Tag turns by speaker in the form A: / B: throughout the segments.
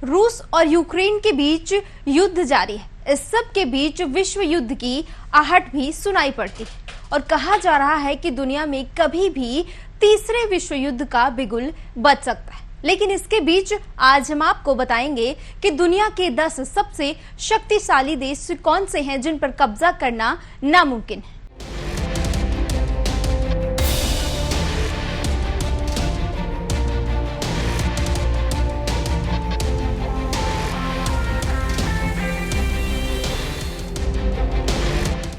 A: रूस और यूक्रेन के बीच युद्ध जारी है। इस सब के बीच विश्व युद्ध की आहट भी सुनाई पड़ती है और कहा जा रहा है कि दुनिया में कभी भी तीसरे विश्व युद्ध का बिगुल बज सकता है। लेकिन इसके बीच आज हम आपको बताएंगे कि दुनिया के 10 सबसे शक्तिशाली देश कौन से हैं जिन पर कब्जा करना नामुमकिन है।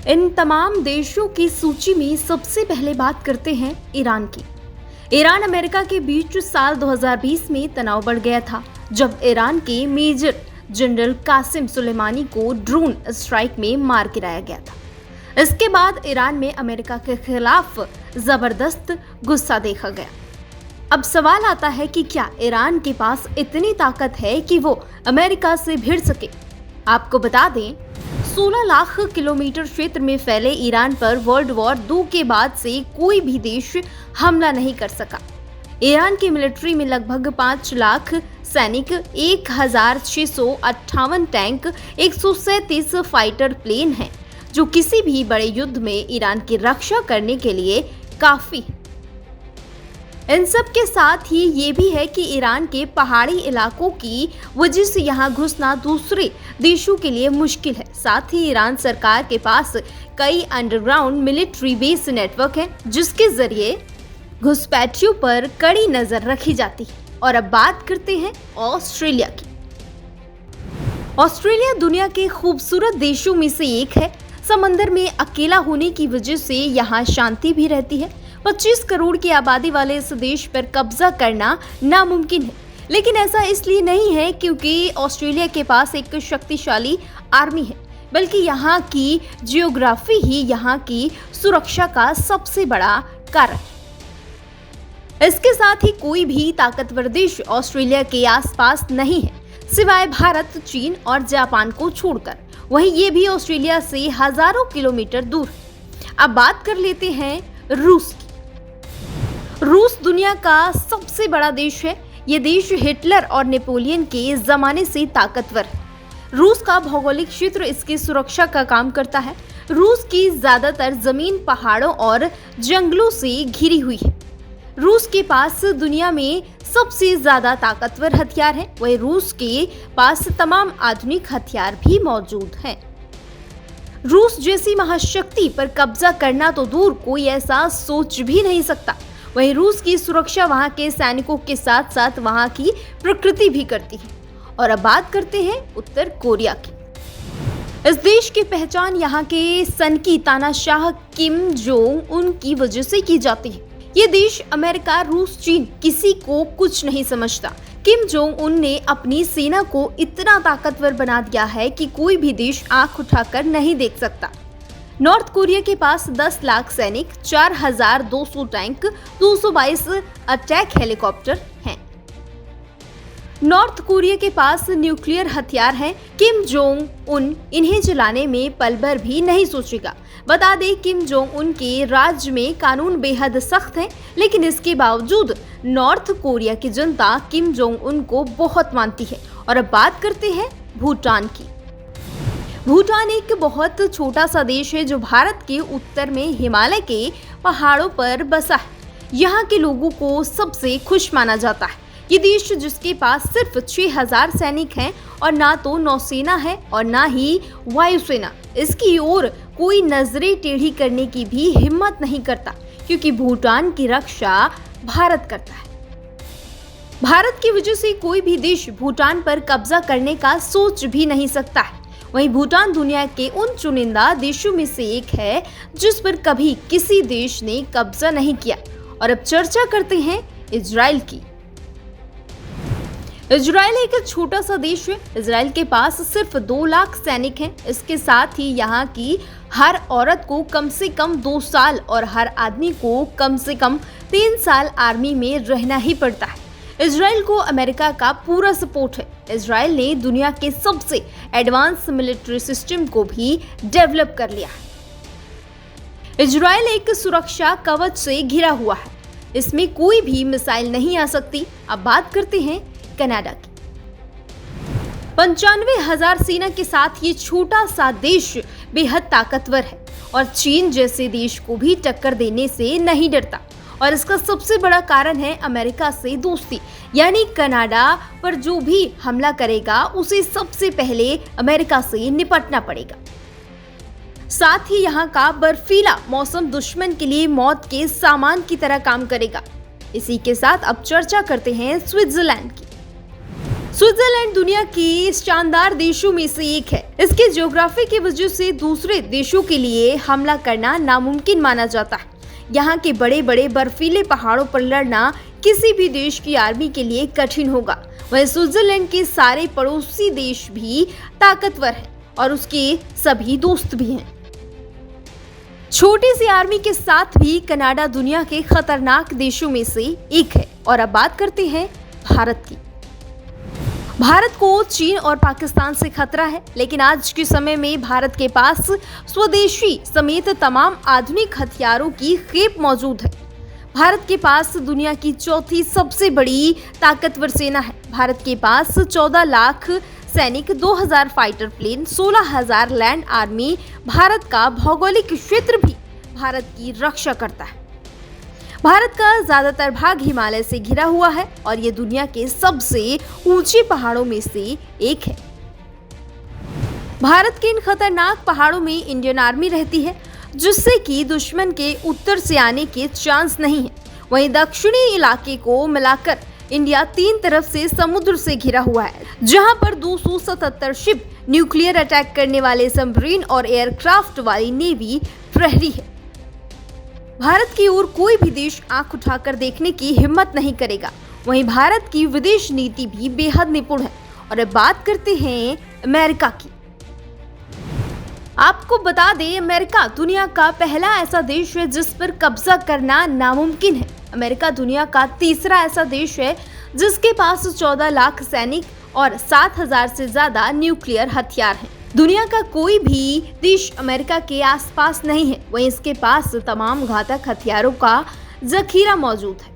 A: इन तमाम देशों की सूची में सबसे पहले बात करते हैं ईरान की। ईरान अमेरिका के बीच साल 2020 में तनाव बढ़ गया था जब ईरान के मेजर जनरल कासिम सुलेमानी को ड्रोन स्ट्राइक में मार गिराया गया था। इसके बाद ईरान में अमेरिका के खिलाफ जबरदस्त गुस्सा देखा गया। अब सवाल आता है कि क्या ईरान के पास इतनी ताकत है कि वो अमेरिका से भिड़ सके। आपको बता दें 16 लाख किलोमीटर क्षेत्र में फैले ईरान पर वर्ल्ड वॉर 2 के बाद से कोई भी देश हमला नहीं कर सका। ईरान की मिलिट्री में लगभग 5 लाख सैनिक, 1658 टैंक, 137 फाइटर प्लेन हैं, जो किसी भी बड़े युद्ध में ईरान की रक्षा करने के लिए काफी है। इन सब के साथ ही ये भी है कि ईरान के पहाड़ी इलाकों की वजह से यहाँ घुसना दूसरे देशों के लिए मुश्किल है। साथ ही ईरान सरकार के पास कई अंडरग्राउंड मिलिट्री बेस नेटवर्क है जिसके जरिए घुसपैठियों पर कड़ी नजर रखी जाती है। और अब बात करते हैं ऑस्ट्रेलिया की। ऑस्ट्रेलिया दुनिया के खूबसूरत देशों में से एक है। समंदर में अकेला होने की वजह से यहाँ शांति भी रहती है। 25 करोड़ की आबादी वाले इस देश पर कब्जा करना नामुमकिन है। लेकिन ऐसा इसलिए नहीं है क्योंकि ऑस्ट्रेलिया के पास एक शक्तिशाली आर्मी है, बल्कि यहाँ की जियोग्राफी ही यहाँ की सुरक्षा का सबसे बड़ा कारण है। इसके साथ ही कोई भी ताकतवर देश ऑस्ट्रेलिया के आसपास नहीं है सिवाय भारत, चीन और जापान को छोड़कर। वहीं ये भी ऑस्ट्रेलिया से हजारों किलोमीटर दूर है। अब बात कर लेते हैं रूस की। रूस दुनिया का सबसे बड़ा देश है। ये देश हिटलर और नेपोलियन के जमाने से ताकतवर है। रूस का भौगोलिक क्षेत्र इसकी सुरक्षा का काम करता है। रूस की ज्यादातर जमीन पहाड़ों और जंगलों से घिरी हुई है। रूस के पास दुनिया में सबसे ज्यादा ताकतवर हथियार हैं। वहीं रूस के पास तमाम आधुनिक हथियार भी मौजूद हैं। रूस जैसी महाशक्ति पर कब्जा करना तो दूर कोई ऐसा सोच भी नहीं सकता। वहीं रूस की सुरक्षा वहां के सैनिकों के साथ साथ वहां की प्रकृति भी करती है। और अब बात करते हैं उत्तर कोरिया की। इस देश की पहचान यहाँ के सनकी तानाशाह किम जोंग उन की वजह से की जाती है। ये देश अमेरिका, रूस, चीन किसी को कुछ नहीं समझता। किम जोंग उन ने अपनी सेना को इतना ताकतवर बना दिया है कि कोई भी देश आंख उठाकर नहीं देख सकता। नॉर्थ कोरिया के पास 10 लाख सैनिक, 4200 टैंक, 222 अटैक हेलीकॉप्टर हैं। नॉर्थ कोरिया के पास न्यूक्लियर हथियार हैं। किम जोंग उन इन्हें चलाने में पल भर भी नहीं सोचेगा। बता दें किम जोंग उन के राज्य में कानून बेहद सख्त है, लेकिन इसके बावजूद नॉर्थ कोरिया की जनता किम जोंग उन को बहुत मानती है। और अब बात करते हैं भूटान की। भूटान एक बहुत छोटा सा देश है जो भारत के उत्तर में हिमालय के पहाड़ों पर बसा है। यहाँ के लोगों को सबसे खुश माना जाता है। ये देश जिसके पास सिर्फ 6000 सैनिक हैं और ना तो नौसेना है और ना ही वायुसेना, इसकी ओर कोई नजरें टेढ़ी करने की भी हिम्मत नहीं करता क्योंकि भूटान की रक्षा भारत करता है। भारत की वजह से कोई भी देश भूटान पर कब्जा करने का सोच भी नहीं सकता है। वहीं भूटान दुनिया के उन चुनिंदा देशों में से एक है जिस पर कभी किसी देश ने कब्जा नहीं किया। और अब चर्चा करते हैं इजराइल की। इजराइल एक छोटा सा देश है। इजराइल के पास सिर्फ 2 लाख सैनिक हैं। इसके साथ ही यहाँ की हर औरत को कम से कम 2 साल और हर आदमी को कम से कम 3 साल आर्मी में रहना ही पड़ता है। इजराइल को अमेरिका का पूरा सपोर्ट है। इजराइल ने दुनिया के सबसे एडवांस मिलिट्री सिस्टम को भी डेवलप कर लिया है। इजराइल एक सुरक्षा कवच से घिरा हुआ है। इसमें कोई भी मिसाइल नहीं आ सकती। अब बात करते हैं कनाडा की। 95,000 सेना के साथ ये छोटा सा देश बेहद ताकतवर है और चीन जैसे देश को भी टक्कर देने से नहीं डरता। और इसका सबसे बड़ा कारण है अमेरिका से दोस्ती, यानी कनाडा पर जो भी हमला करेगा उसे सबसे पहले अमेरिका से निपटना पड़ेगा। साथ ही यहाँ का बर्फीला मौसम दुश्मन के लिए मौत के सामान की तरह काम करेगा। इसी के साथ अब चर्चा करते हैं स्विट्जरलैंड की। स्विट्जरलैंड दुनिया के शानदार देशों में से एक है। इसके ज्योग्राफी की वजह से दूसरे देशों के लिए हमला करना नामुमकिन माना जाता है। यहाँ के बड़े बड़े बर्फीले पहाड़ों पर लड़ना किसी भी देश की आर्मी के लिए कठिन होगा। वहीं स्विट्जरलैंड के सारे पड़ोसी देश भी ताकतवर हैं और उसके सभी दोस्त भी हैं। छोटी सी आर्मी के साथ भी कनाडा दुनिया के खतरनाक देशों में से एक है। और अब बात करते हैं भारत की। भारत को चीन और पाकिस्तान से खतरा है, लेकिन आज के समय में भारत के पास स्वदेशी समेत तमाम आधुनिक हथियारों की खेप मौजूद है। भारत के पास दुनिया की चौथी सबसे बड़ी ताकतवर सेना है। भारत के पास 14 लाख सैनिक, 2000 fighter plane, 16,000 land army. Bharat का भौगोलिक क्षेत्र भी भारत की रक्षा करता है। भारत का ज्यादातर भाग हिमालय से घिरा हुआ है और ये दुनिया के सबसे ऊंचे पहाड़ों में से एक है। भारत के इन खतरनाक पहाड़ों में इंडियन आर्मी रहती है, जिससे कि दुश्मन के उत्तर से आने के चांस नहीं है। वहीं दक्षिणी इलाके को मिलाकर इंडिया 3 तरफ से समुद्र से घिरा हुआ है, जहां पर 277 शिप, न्यूक्लियर अटैक करने वाले सबमरीन और एयरक्राफ्ट वाली नेवी प्रहरी है। भारत की ओर कोई भी देश आंख उठाकर देखने की हिम्मत नहीं करेगा। वहीं भारत की विदेश नीति भी बेहद निपुण है। और अब बात करते हैं अमेरिका की। आपको बता दें, अमेरिका दुनिया का पहला ऐसा देश है जिस पर कब्जा करना नामुमकिन है। अमेरिका दुनिया का तीसरा ऐसा देश है जिसके पास 14 लाख सैनिक और 7,000 से ज्यादा न्यूक्लियर हथियार हैं। दुनिया का कोई भी देश अमेरिका के आसपास नहीं है। वहीं इसके पास तमाम घातक हथियारों का जखीरा मौजूद है।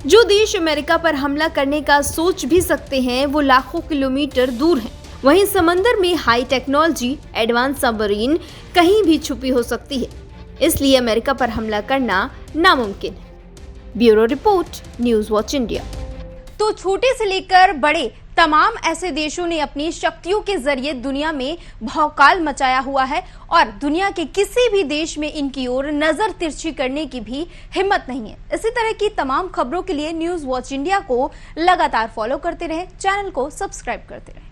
A: जो देश अमेरिका पर हमला करने का सोच भी सकते हैं, वो लाखों किलोमीटर दूर हैं। वहीं समंदर में हाई टेक्नोलॉजी एडवांस सबमरीन कहीं भी छुपी हो सकती है, इसलिए अमेरिका पर हमला करना नामुमकिन है। Bureau report, news watch India. तो छोटे से लेकर बड़े तमाम ऐसे देशों ने अपनी शक्तियों के जरिए दुनिया में भौकाल मचाया हुआ है और दुनिया के किसी भी देश में इनकी ओर नजर तिरछी करने की भी हिम्मत नहीं है। इसी तरह की तमाम खबरों के लिए न्यूज़ वॉच इंडिया को लगातार फॉलो करते रहें, चैनल को सब्सक्राइब करते रहें।